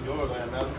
yours ain't nothing.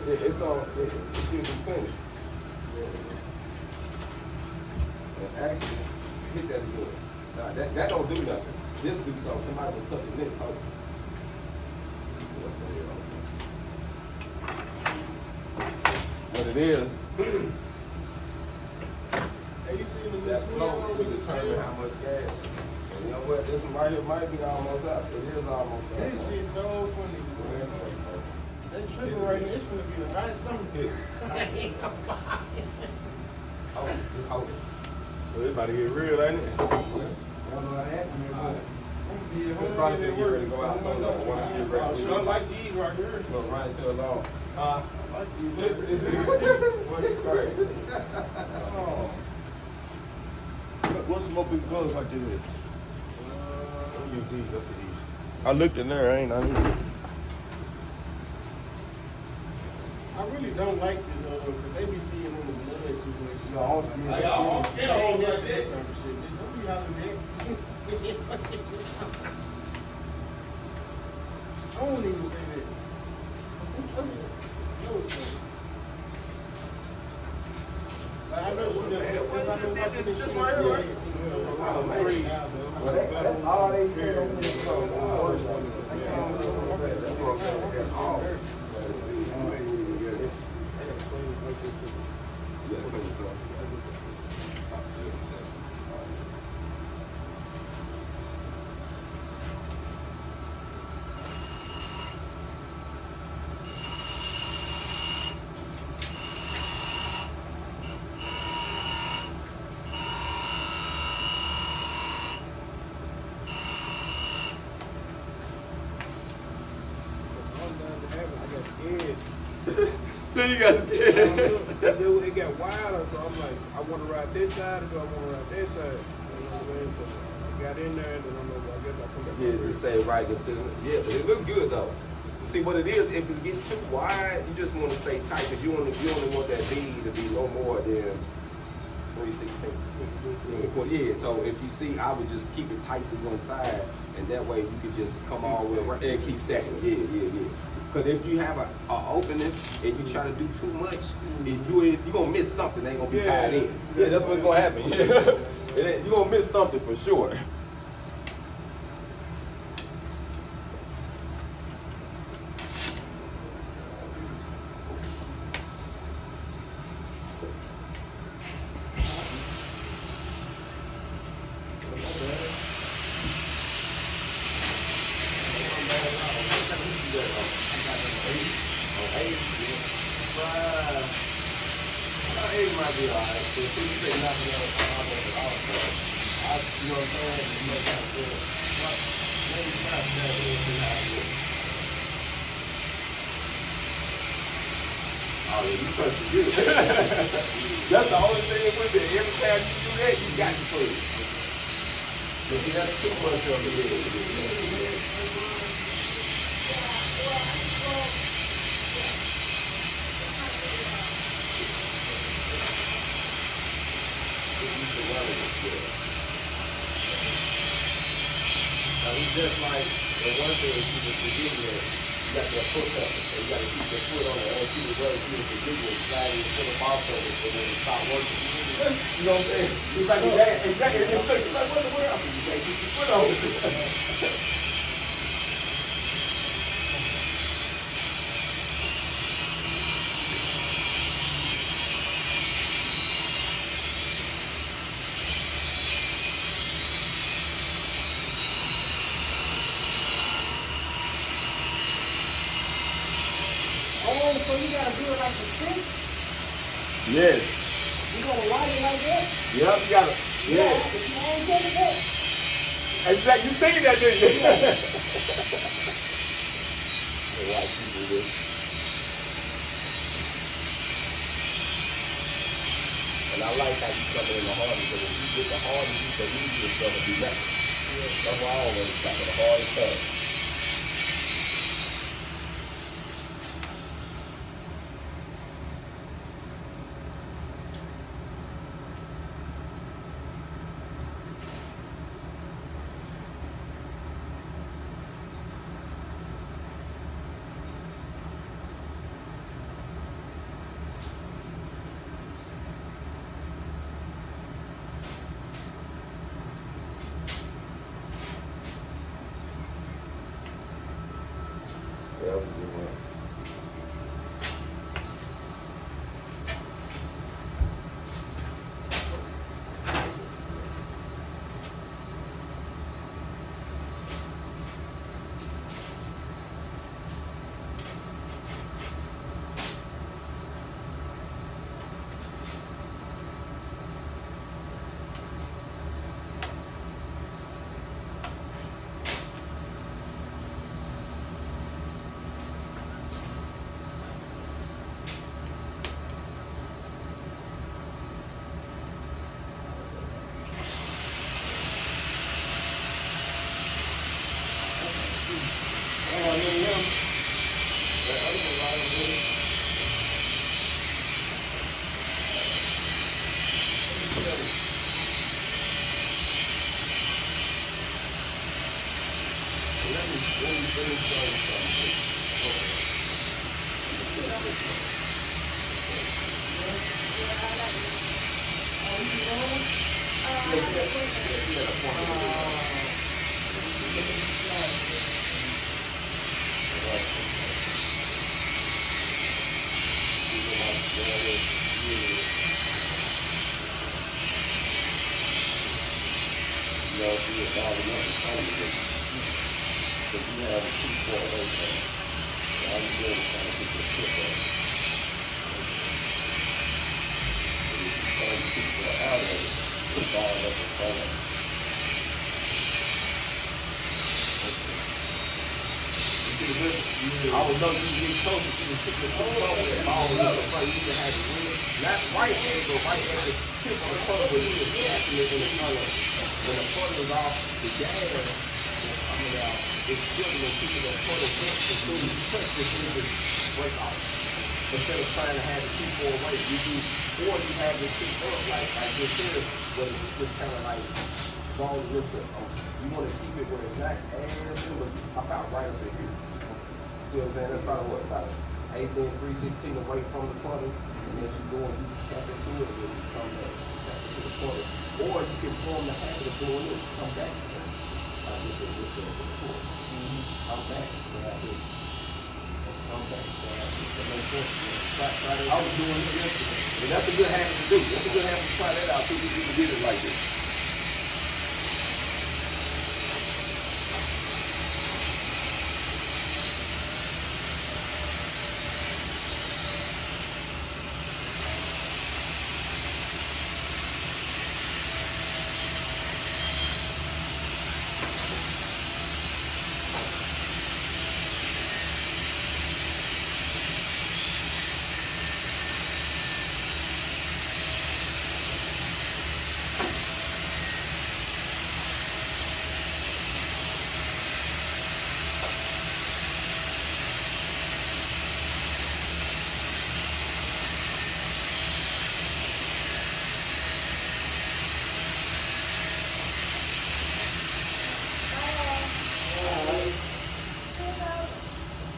It's going to finish. And actually, hit that good. Now, that don't do nothing. This do something. Somebody will touch the next hole. What it is, that flow will determine how much gas. And you know what? This one right here might be almost out. It is almost out. This shit's so funny. That tripping right now, it's gonna be a nice summer. Hold it. Just hold it. Well, it's about to get real, ain't it? I don't know how that happened. It's probably going to get ready to go out so long. Once you get ready, I like these right here. we'll run until long. I like these. What is crazy? Oh. What's some more big guns like this? I looked in there, ain't I? I really don't like this because they be seeing on the blood too much. No, I don't I ain't into that type of shit. Don't be hollering that. I won't even say that. Like, I know she does since I've been watching this shit. Well, that's all they say on this song. Then you got scared. It got wilder, so I'm like, I want to ride this side, or do I want to ride this side? You know what I mean? So I got in there, and then I guess I come back. Yeah, just stay right consistent. Yeah, but it looks good though. See what it is, if it gets too wide, you just want to stay tight because you only want that bead to be no more than 3/16. Yeah, so if you see, I would just keep it tight to one side, and that way you could just come all the way around and keep stacking. Yeah. Because if you have an openness and you try to do too much, you're going to miss something. They ain't going to be tied in. Yeah, that's what's going to happen. You're going to miss something for sure. It might be alright. So if you say nothing else, I'm not going to also. You know what I'm saying? You know what I'm saying? Maybe not that if you're not good. Oh, yeah, you touch it good. That's the only thing with it. Every time you do that, you got to play it. But see, that's too much of it. Now, it's just like the one thing you just forgetting that you got that foot up, so you got to keep your foot on it, and keep it well, keep it forgetting it, sliding your foot off of it, and then it stop working. You know what I'm saying? It's like it's like what else? You got to keep your foot on it. so you gotta do it like a stick? Yes. You gonna light it like that? Yep, you gotta. Yeah. Yeah. If you ain't getting that. Exactly. You seen that, didn't you? White people do. And I like how you come in the hardest, because if you get the hardest, you can easily stuff will be nothing. That's why I always start with the hardest stuff. That was a good one. I was know you get closer to the tip of the phone and all the other front, you can have it win. Not right hand, but right at the tip of the phone where you can catch it in the color. When the phone is off, the gas is coming out. It's good when people that put a book as soon as you touch this, you just break off. Instead of trying to have the two for away, you do, or you have the two up like this here, where the just kind of like ball with it. You want to keep it where it's not as good, but pop out right up in here. See what I'm saying? That's probably what, about 3/16 away from the puddle, and then you go and you tap into it, and then you come back, tap into the puddle. Or you can form the habit of doing this, come back. Like this is the puddle. Come back, grab this. Come back, grab this. That makes sense. I was doing it yesterday. And that's a good habit to do. That's a good habit to try that out, see if you can get it like this.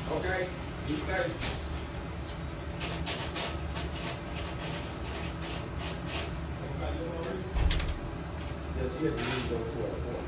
Okay, you guys. Yes, you have to leave those two at a point.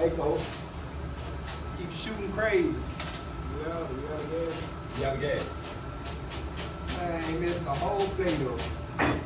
Hey, coach. Keep shooting crazy. Yeah, we got a gas. You got a gas. Man, I ain't missing the whole thing though.